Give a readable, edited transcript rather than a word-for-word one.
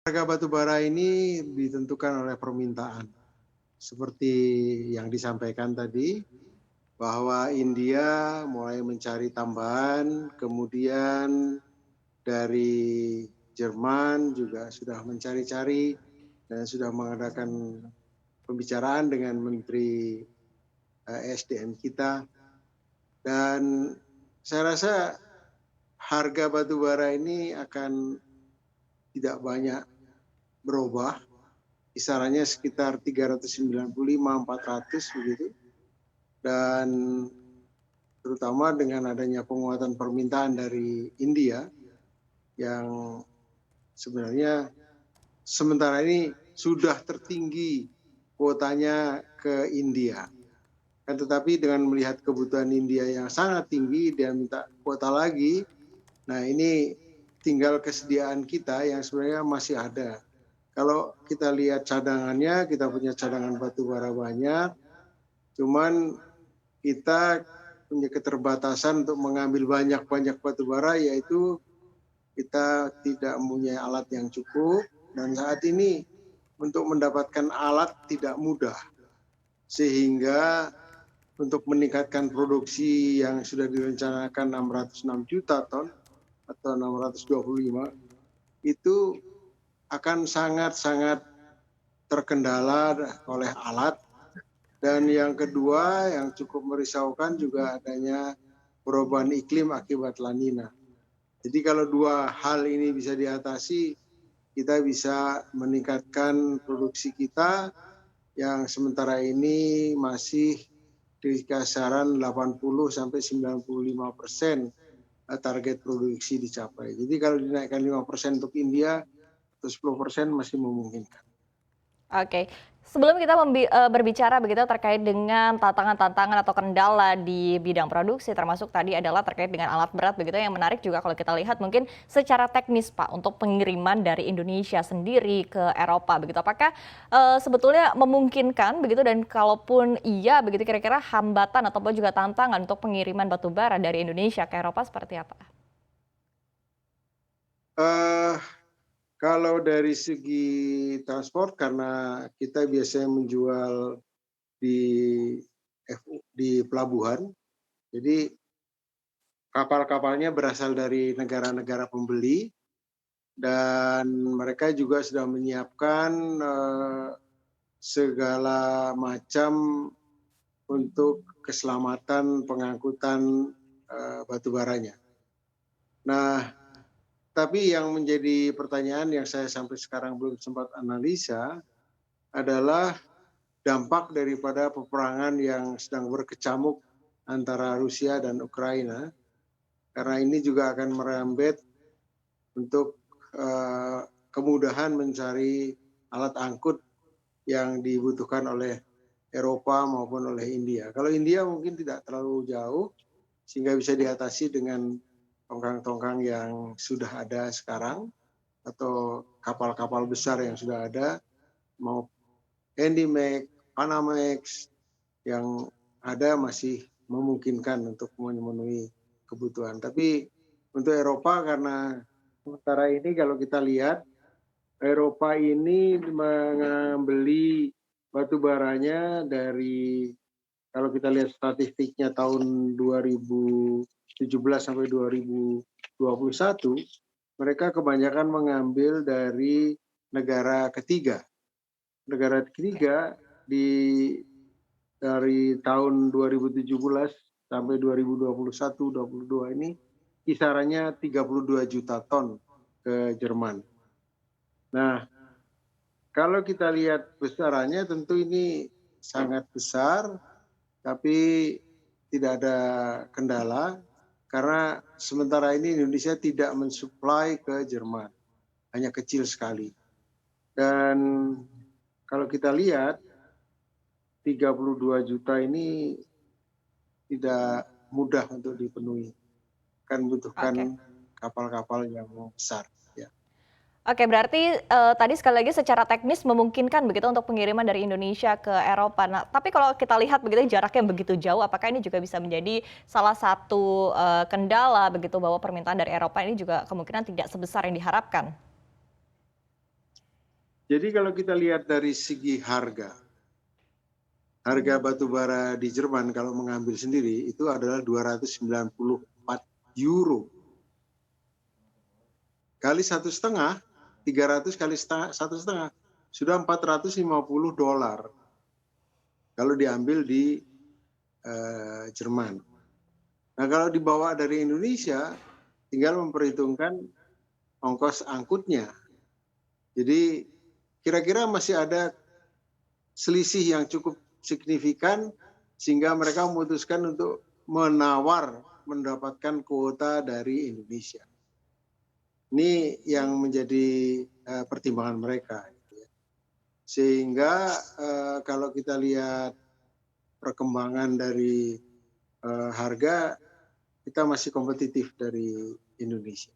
Harga batu bara ini ditentukan oleh permintaan. Seperti yang disampaikan tadi, bahwa India mulai mencari tambahan, kemudian dari Jerman juga sudah mencari-cari dan sudah mengadakan pembicaraan dengan Menteri SDM kita. Dan saya rasa harga batu bara ini akan tidak banyak berubah, kisarannya sekitar 395-400 begitu. Dan terutama dengan adanya penguatan permintaan dari India yang sebenarnya sementara ini sudah tertinggi kuotanya ke India. Tetapi dengan melihat kebutuhan India yang sangat tinggi, dia minta kuota lagi. Nah, ini tinggal kesediaan kita yang sebenarnya masih ada. Kalau kita lihat cadangannya, kita punya cadangan batu bara banyak, cuman kita punya keterbatasan untuk mengambil banyak-banyak batu bara, yaitu kita tidak mempunyai alat yang cukup, dan saat ini untuk mendapatkan alat tidak mudah. Sehingga untuk meningkatkan produksi yang sudah direncanakan 606 juta ton atau 625, itu akan sangat-sangat terkendala oleh alat. Dan yang kedua yang cukup merisaukan juga adanya perubahan iklim akibat La Nina. Jadi kalau dua hal ini bisa diatasi, kita bisa meningkatkan produksi kita yang sementara ini masih di kisaran 80-95% target produksi dicapai. Jadi kalau dinaikkan 5% untuk India atau 10% masih memungkinkan. Oke, sebelum kita berbicara begitu terkait dengan tantangan-tantangan atau kendala di bidang produksi, termasuk tadi adalah terkait dengan alat berat begitu, yang menarik juga kalau kita lihat mungkin secara teknis Pak, untuk pengiriman dari Indonesia sendiri ke Eropa begitu. Apakah sebetulnya memungkinkan begitu, dan kalaupun iya begitu, kira-kira hambatan ataupun juga tantangan untuk pengiriman batu bara dari Indonesia ke Eropa seperti apa? Kalau dari segi transport, karena kita biasanya menjual di di pelabuhan, jadi kapal-kapalnya berasal dari negara-negara pembeli, dan mereka juga sudah menyiapkan segala macam untuk keselamatan pengangkutan batu baranya. Nah, tapi yang menjadi pertanyaan yang saya sampai sekarang belum sempat analisa adalah dampak daripada peperangan yang sedang berkecamuk antara Rusia dan Ukraina, karena ini juga akan merembet untuk kemudahan mencari alat angkut yang dibutuhkan oleh Eropa maupun oleh India. Kalau India mungkin tidak terlalu jauh, sehingga bisa diatasi dengan tongkang-tongkang yang sudah ada sekarang, atau kapal-kapal besar yang sudah ada, mau Handymax, Panamax, yang ada masih memungkinkan untuk memenuhi kebutuhan. Tapi untuk Eropa, karena sementara ini kalau kita lihat, Eropa ini membeli batu baranya dari, kalau kita lihat statistiknya tahun 2017 sampai 2021, mereka kebanyakan mengambil dari negara ketiga. Negara ketiga dari tahun 2017 sampai 2021-22 ini kisarannya 32 juta ton ke Jerman. Nah, kalau kita lihat besarannya tentu ini sangat besar, tapi tidak ada kendala karena sementara ini Indonesia tidak mensuplai ke Jerman, hanya kecil sekali. Dan kalau kita lihat 32 juta ini tidak mudah untuk dipenuhi, kan Oke. membutuhkan kapal-kapal yang besar. Ya. Oke, berarti tadi sekali lagi secara teknis memungkinkan begitu untuk pengiriman dari Indonesia ke Eropa. Nah, tapi kalau kita lihat begitu jaraknya begitu jauh, apakah ini juga bisa menjadi salah satu kendala begitu, bahwa permintaan dari Eropa ini juga kemungkinan tidak sebesar yang diharapkan? Jadi kalau kita lihat dari segi harga batu bara di Jerman kalau mengambil sendiri itu adalah 294 euro kali 1,5, 300 kali 1,5 sudah 450 dolar kalau diambil di Jerman. Nah kalau dibawa dari Indonesia tinggal memperhitungkan ongkos angkutnya. Jadi kira-kira masih ada selisih yang cukup signifikan sehingga mereka memutuskan untuk menawar mendapatkan kuota dari Indonesia. Ini yang menjadi pertimbangan mereka. Sehingga kalau kita lihat perkembangan dari harga, kita masih kompetitif dari Indonesia.